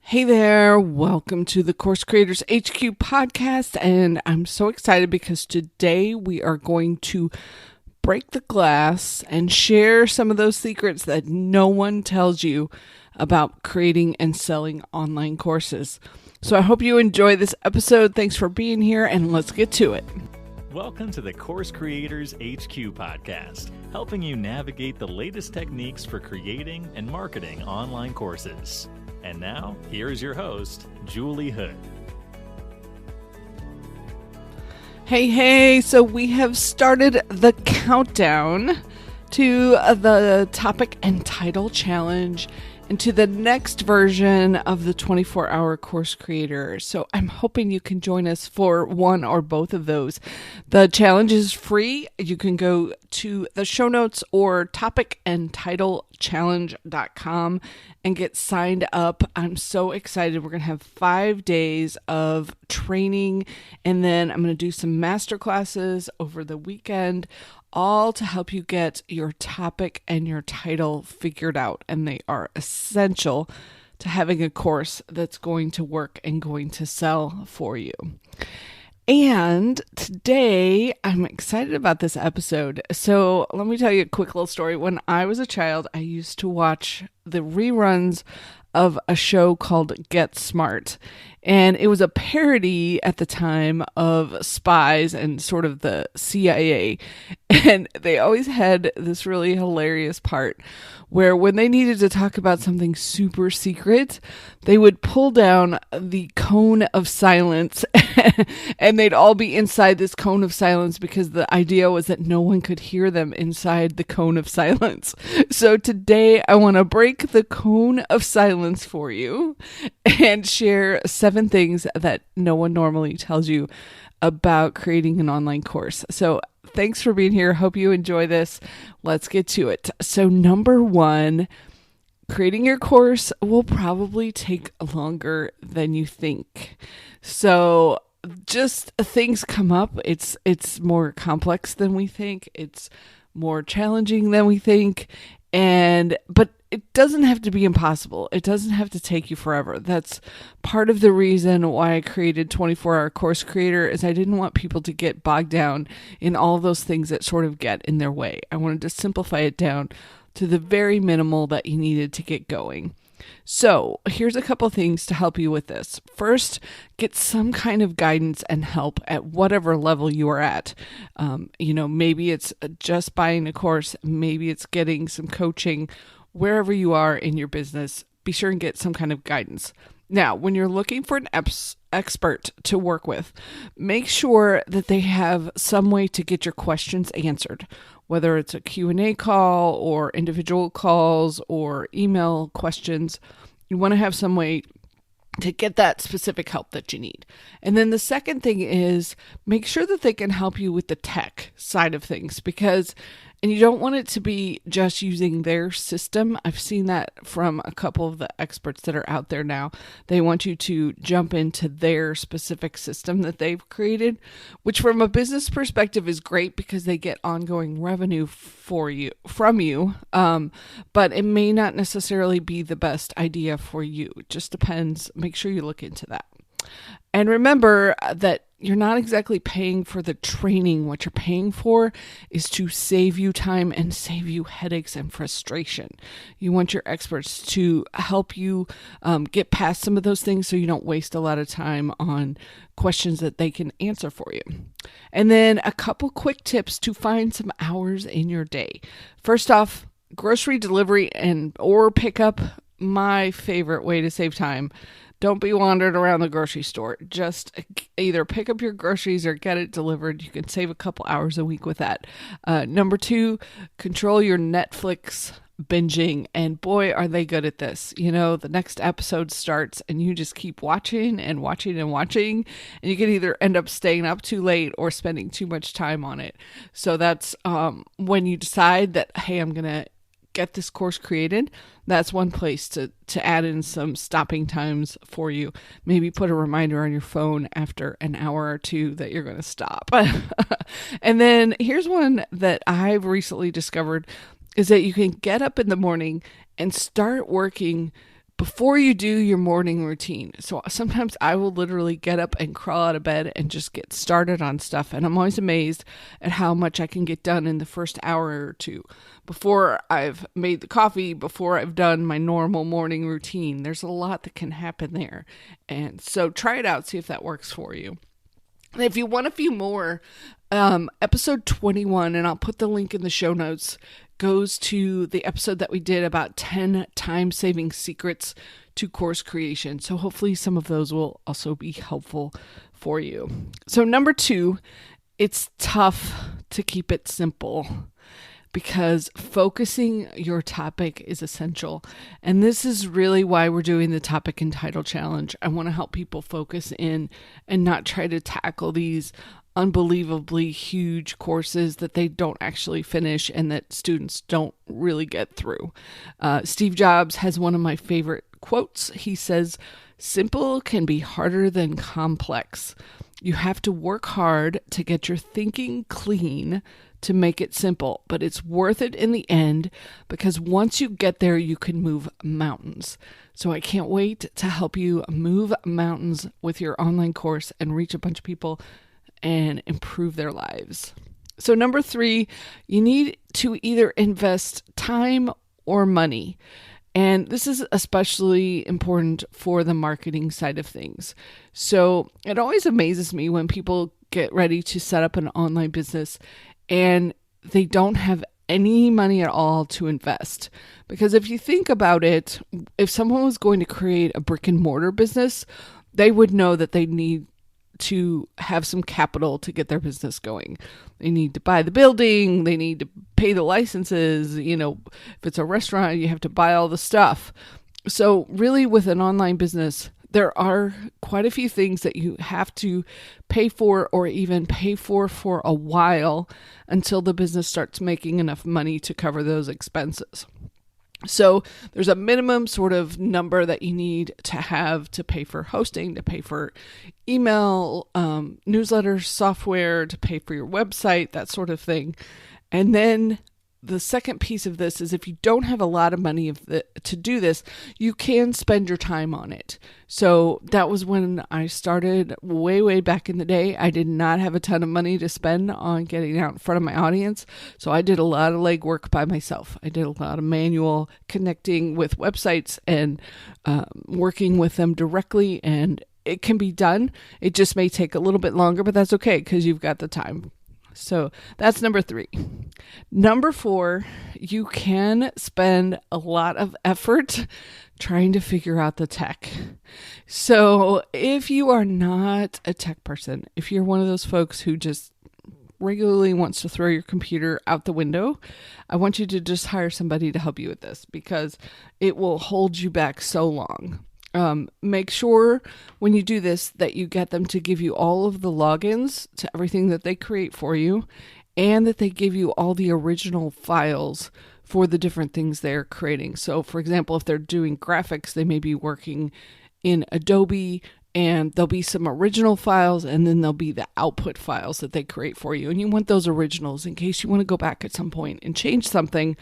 Hey there, welcome to the Course Creators HQ podcast, and I'm so excited because today we are going to break the glass and share some of those secrets that no one tells you about creating and selling online courses. So I hope you enjoy this episode. Thanks for being here, and let's get to it. Welcome to the Course Creators HQ podcast, helping you navigate the latest techniques for creating and marketing online courses. And now, here's your host, Julie Hood. Hey, so we have started the countdown to the topic and title challenge and to the next version of the 24-hour course creator. So I'm hoping you can join us for one or both of those. The challenge is free. You can go to the show notes or topicandtitlechallenge.com and get signed up. I'm so excited. We're going to have 5 days of training, and then I'm going to do some master classes over the weekend, all to help you get your topic and your title figured out. And they are essential to having a course that's going to work and going to sell for you. And today I'm excited about this episode. So let me tell you a quick little story. When I was a child, I used to watch the reruns of a show called Get Smart. And it was a parody at the time of spies and sort of the CIA. And they always had this really hilarious part where when they needed to talk about something super secret, they would pull down the cone of silence and they'd all be inside this cone of silence because the idea was that no one could hear them inside the cone of silence. So today I want to break the cone of silence for you and share 7 things that no one normally tells you about creating an online course. So thanks for being here. Hope you enjoy this. Let's get to it. So number 1, creating your course will probably take longer than you think. So just things come up. It's more complex than we think. It's more challenging than we think. But it doesn't have to be impossible. It doesn't have to take you forever. That's part of the reason why I created 24-hour course creator is I didn't want people to get bogged down in all those things that sort of get in their way. I wanted to simplify it down to the very minimal that you needed to get going. So here's a couple things to help you with this. First, get some kind of guidance and help at whatever level you are at. Maybe it's just buying a course. Maybe it's getting some coaching. Wherever you are in your business, be sure and get some kind of guidance. Now, when you're looking for an expert to work with, make sure that they have some way to get your questions answered, whether it's a Q&A call or individual calls or email questions. You want to have some way to get that specific help that you need. And then the second thing is make sure that they can help you with the tech side of things and you don't want it to be just using their system. I've seen that from a couple of the experts that are out there now. They want you to jump into their specific system that they've created, which from a business perspective is great because they get ongoing revenue from you. But it may not necessarily be the best idea for you. It just depends. Make sure you look into that. And remember that you're not exactly paying for the training. What you're paying for is to save you time and save you headaches and frustration. You want your experts to help you get past some of those things so you don't waste a lot of time on questions that they can answer for you. And then a couple quick tips to find some hours in your day. First off, grocery delivery or pickup, my favorite way to save time. Don't be wandering around the grocery store. Just either pick up your groceries or get it delivered. You can save a couple hours a week with that. Number 2, control your Netflix binging. And boy, are they good at this. The next episode starts and you just keep watching and watching and watching. And you can either end up staying up too late or spending too much time on it. So that's when you decide that, hey, I'm going to get this course created. That's one place to add in some stopping times for you. Maybe put a reminder on your phone after an hour or 2 that you're going to stop. And then here's one that I've recently discovered is that you can get up in the morning and start working before you do your morning routine. So sometimes I will literally get up and crawl out of bed and just get started on stuff. And I'm always amazed at how much I can get done in the first hour or two before I've made the coffee, before I've done my normal morning routine. There's a lot that can happen there. And so try it out, see if that works for you. And if you want a few more, episode 21, and I'll put the link in the show notes, goes to the episode that we did about 10 time-saving secrets to course creation. So hopefully some of those will also be helpful for you. So number 2, it's tough to keep it simple because focusing your topic is essential. And this is really why we're doing the topic and title challenge. I want to help people focus in and not try to tackle these unbelievably huge courses that they don't actually finish and that students don't really get through. Steve Jobs has one of my favorite quotes. He says, "Simple can be harder than complex. You have to work hard to get your thinking clean to make it simple, but it's worth it in the end because once you get there, you can move mountains." So I can't wait to help you move mountains with your online course and reach a bunch of people and improve their lives. So number 3, you need to either invest time or money. And this is especially important for the marketing side of things. So it always amazes me when people get ready to set up an online business and they don't have any money at all to invest. Because if you think about it, if someone was going to create a brick and mortar business, they would know that they need to have some capital to get their business going. They need to buy the building, they need to pay the licenses, if it's a restaurant, you have to buy all the stuff. So really with an online business, there are quite a few things that you have to pay for or even pay for a while until the business starts making enough money to cover those expenses. So there's a minimum sort of number that you need to have to pay for hosting, to pay for email, newsletter software, to pay for your website, that sort of thing. And then the second piece of this is if you don't have a lot of money to do this, you can spend your time on it. So that was when I started way back in the day. I did not have a ton of money to spend on getting out in front of my audience. So I did a lot of legwork by myself. I did a lot of manual connecting with websites and working with them directly. And it can be done. It just may take a little bit longer, but that's okay because you've got the time. So that's number 3. Number 4, you can spend a lot of effort trying to figure out the tech. So if you are not a tech person, if you're one of those folks who just regularly wants to throw your computer out the window, I want you to just hire somebody to help you with this because it will hold you back so long. Make sure when you do this that you get them to give you all of the logins to everything that they create for you and that they give you all the original files for the different things they're creating. So for example, if they're doing graphics, they may be working in Adobe and there'll be some original files and then there'll be the output files that they create for you. And you want those originals in case you want to go back at some point and change something,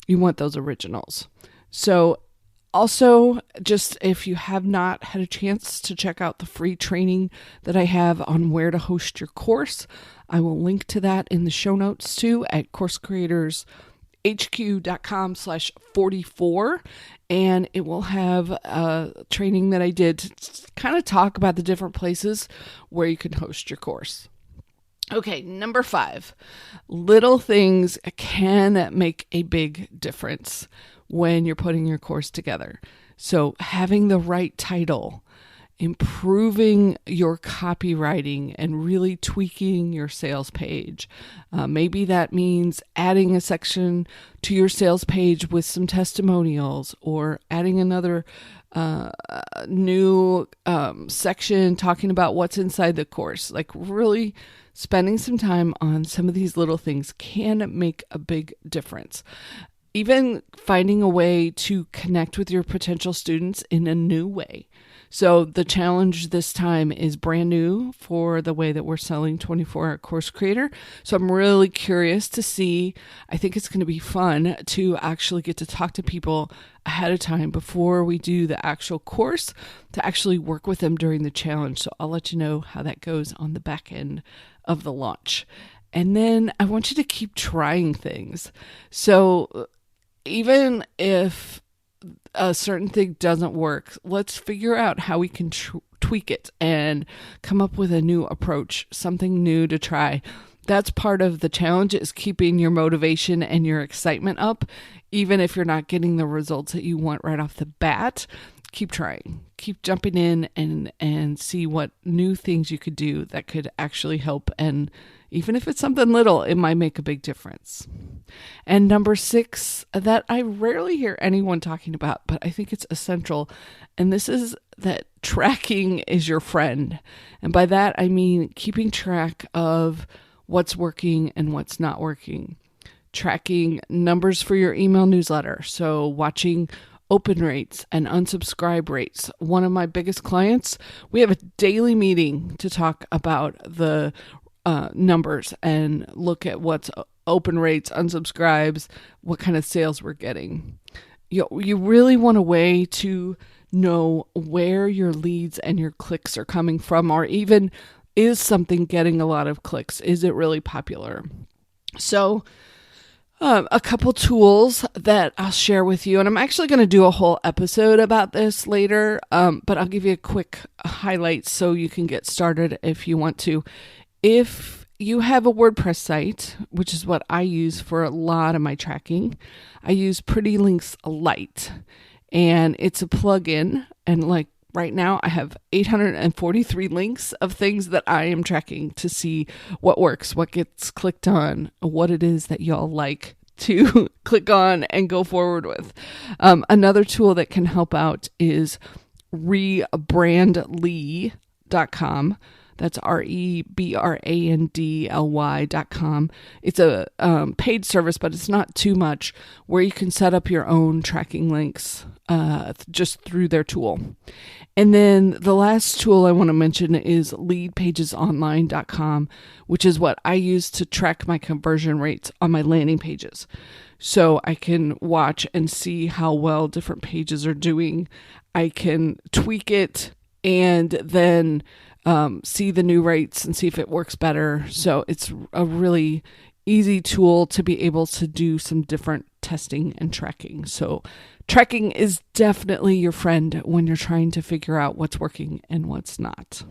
you want those originals. So also, just if you have not had a chance to check out the free training that I have on where to host your course, I will link to that in the show notes too at coursecreatorshq.com/44. And it will have a training that I did to kind of talk about the different places where you can host your course. Okay, number 5, little things can make a big difference when you're putting your course together. So having the right title, improving your copywriting, and really tweaking your sales page. Maybe that means adding a section to your sales page with some testimonials or adding another new section talking about what's inside the course. Like really spending some time on some of these little things can make a big difference. even finding a way to connect with your potential students in a new way. So the challenge this time is brand new for the way that we're selling 24-hour Course Creator. So I'm really curious to see. I think it's going to be fun to actually get to talk to people ahead of time before we do the actual course, to actually work with them during the challenge. So I'll let you know how that goes on the back end of the launch. And then I want you to keep trying things. So even if a certain thing doesn't work, let's figure out how we can tweak it and come up with a new approach, something new to try. That's part of the challenge, is keeping your motivation and your excitement up. Even if you're not getting the results that you want right off the bat, keep trying, keep jumping in and see what new things you could do that could actually help. And even if it's something little, it might make a big difference. And number 6, that I rarely hear anyone talking about, but I think it's essential. And this is that tracking is your friend. And by that, I mean keeping track of what's working and what's not working. Tracking numbers for your email newsletter. So watching open rates and unsubscribe rates. One of my biggest clients, we have a daily meeting to talk about the numbers and look at what's open rates, unsubscribes, what kind of sales we're getting. You really want a way to know where your leads and your clicks are coming from, or even, is something getting a lot of clicks? Is it really popular? So a couple tools that I'll share with you, and I'm actually going to do a whole episode about this later, but I'll give you a quick highlight so you can get started if you want to. If you have a WordPress site, which is what I use for a lot of my tracking, I use Pretty Links Lite, and it's a plugin. And like right now, I have 843 links of things that I am tracking to see what works, what gets clicked on, what it is that y'all like to click on and go forward with. Another tool that can help out is rebrandly.com. That's rebrandly.com. It's a paid service, but it's not too much, where you can set up your own tracking links just through their tool. And then the last tool I want to mention is leadpagesonline.com, which is what I use to track my conversion rates on my landing pages. So I can watch and see how well different pages are doing. I can tweak it and then see the new rates and see if it works better. So it's a really easy tool to be able to do some different testing and tracking. So tracking is definitely your friend when you're trying to figure out what's working and what's not.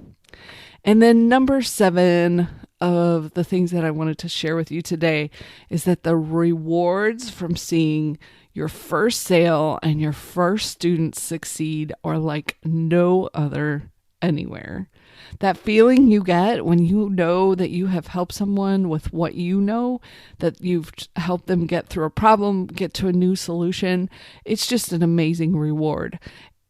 And then number 7 of the things that I wanted to share with you today is that the rewards from seeing your first sale and your first students succeed are like no other anywhere. That feeling you get when you know that you have helped someone with what you know, that you've helped them get through a problem, get to a new solution, it's just an amazing reward.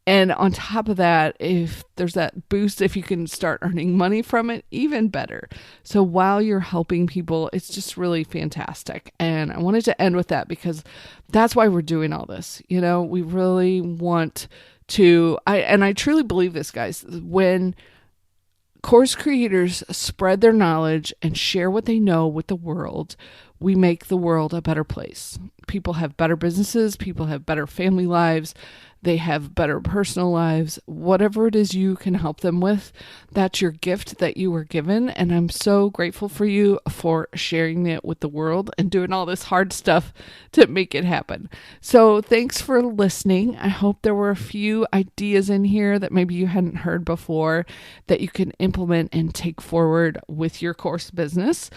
And on top of that, if there's that boost, if you can start earning money from it, even better. So while you're helping people, it's just really fantastic. And I wanted to end with that because that's why we're doing all this. You know, we really want to, I truly believe this, guys, when course creators spread their knowledge and share what they know with the world, we make the world a better place. People have better businesses, people have better family lives, they have better personal lives. Whatever it is you can help them with, that's your gift that you were given. And I'm so grateful for you for sharing it with the world and doing all this hard stuff to make it happen. So thanks for listening. I hope there were a few ideas in here that maybe you hadn't heard before that you can implement and take forward with your course business.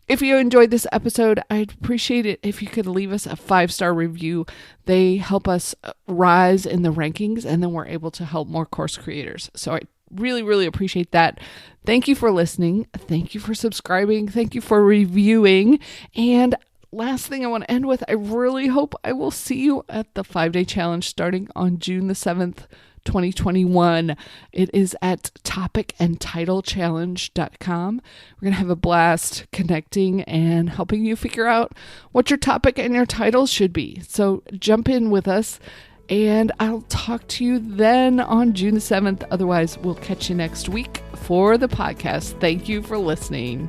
If you enjoyed this episode, I'd appreciate it if you could leave us a 5-star review. They help us rise in the rankings, and then we're able to help more course creators. So I really, really appreciate that. Thank you for listening. Thank you for subscribing. Thank you for reviewing. And last thing I want to end with, I really hope I will see you at the 5-day challenge starting on June the 7th, 2021. It is at topicandtitlechallenge.com. We're going to have a blast connecting and helping you figure out what your topic and your title should be. So jump in with us, and I'll talk to you then on June the 7th. Otherwise, we'll catch you next week for the podcast. Thank you for listening.